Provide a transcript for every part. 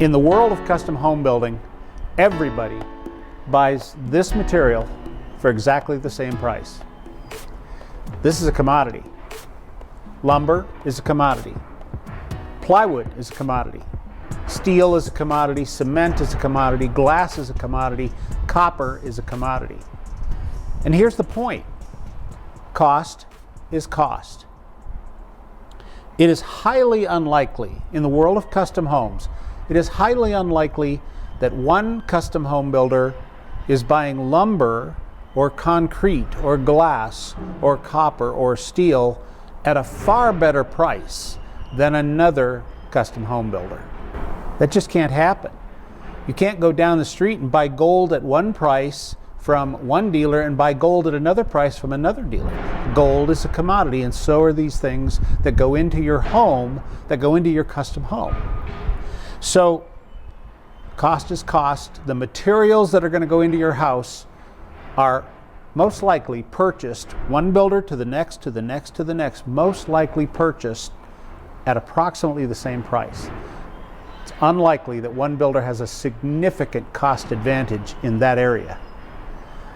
In the world of custom home building, everybody buys this material for exactly the same price. This is a commodity. Lumber is a commodity. Plywood is a commodity. Steel is a commodity. Cement is a commodity. Glass is a commodity. Copper is a commodity. And here's the point. Cost is cost. It is highly unlikely, in the world of custom homes, it is highly unlikely that one custom home builder is buying lumber or concrete or glass or copper or steel at a far better price than another custom home builder. That just can't happen. You can't go down the street and buy gold at one price from one dealer and buy gold at another price from another dealer. Gold is a commodity, and so are these things that go into your home, that go into your custom home. So cost is cost. The materials that are going to go into your house are most likely purchased, one builder to the next, to the next, to the next, most likely purchased at approximately the same price. It's unlikely that one builder has a significant cost advantage in that area.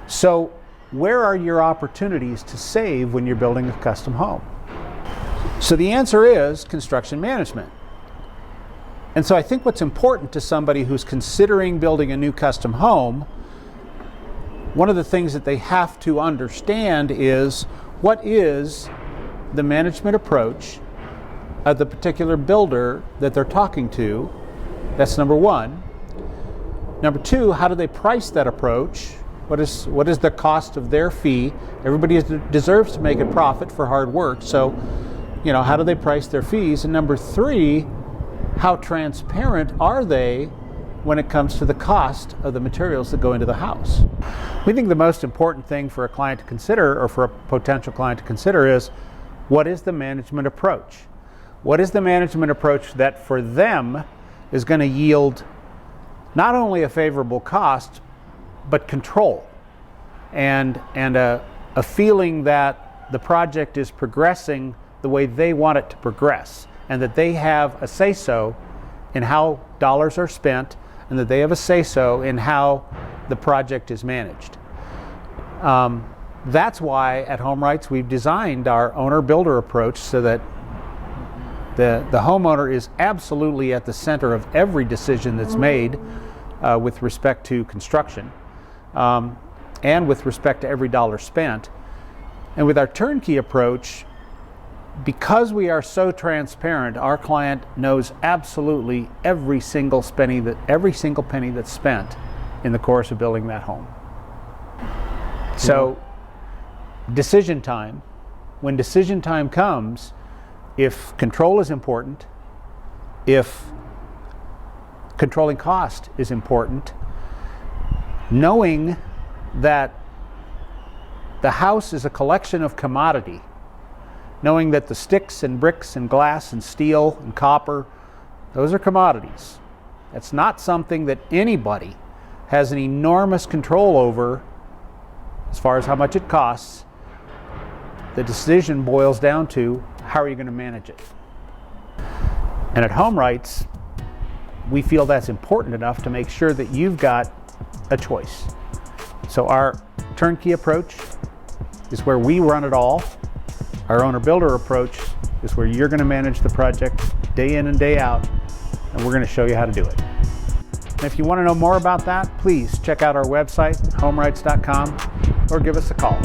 So where are your opportunities to save when you're building a custom home? So the answer is construction management. And so I think what's important to somebody who's considering building a new custom home, one of the things that they have to understand is what is the management approach of the particular builder that they're talking to. That's number one. Number two, how do they price that approach? What is the cost of their fee? Everybody deserves to make a profit for hard work, so how do they price their fees? And number three, how transparent are they when it comes to the cost of the materials that go into the house? We think the most important thing for a client to consider, or for a potential client to consider, is what is the management approach? What is the management approach that for them is going to yield not only a favorable cost, but control and a feeling that the project is progressing the way they want it to progress, and that they have a say-so in how dollars are spent, and that they have a say-so in how the project is managed. That's why at HomeWrights we've designed our owner-builder approach so that the homeowner is absolutely at the center of every decision that's made with respect to construction. And with respect to every dollar spent. And with our turnkey approach, because we are so transparent, our client knows absolutely every single penny that's spent in the course of building that home. So decision time, when decision time comes, if control is important, if controlling cost is important, knowing that the house is a collection of commodity, knowing that the sticks and bricks and glass and steel and copper, those are commodities. That's not something that anybody has an enormous control over as far as how much it costs. The decision boils down to how are you going to manage it. And at HomeWrights, we feel that's important enough to make sure that you've got a choice. So our turnkey approach is where we run it all. Our owner-builder approach is where you're going to manage the project day in and day out, and we're going to show you how to do it. And if you want to know more about that, please check out our website, homewrights.com, or give us a call.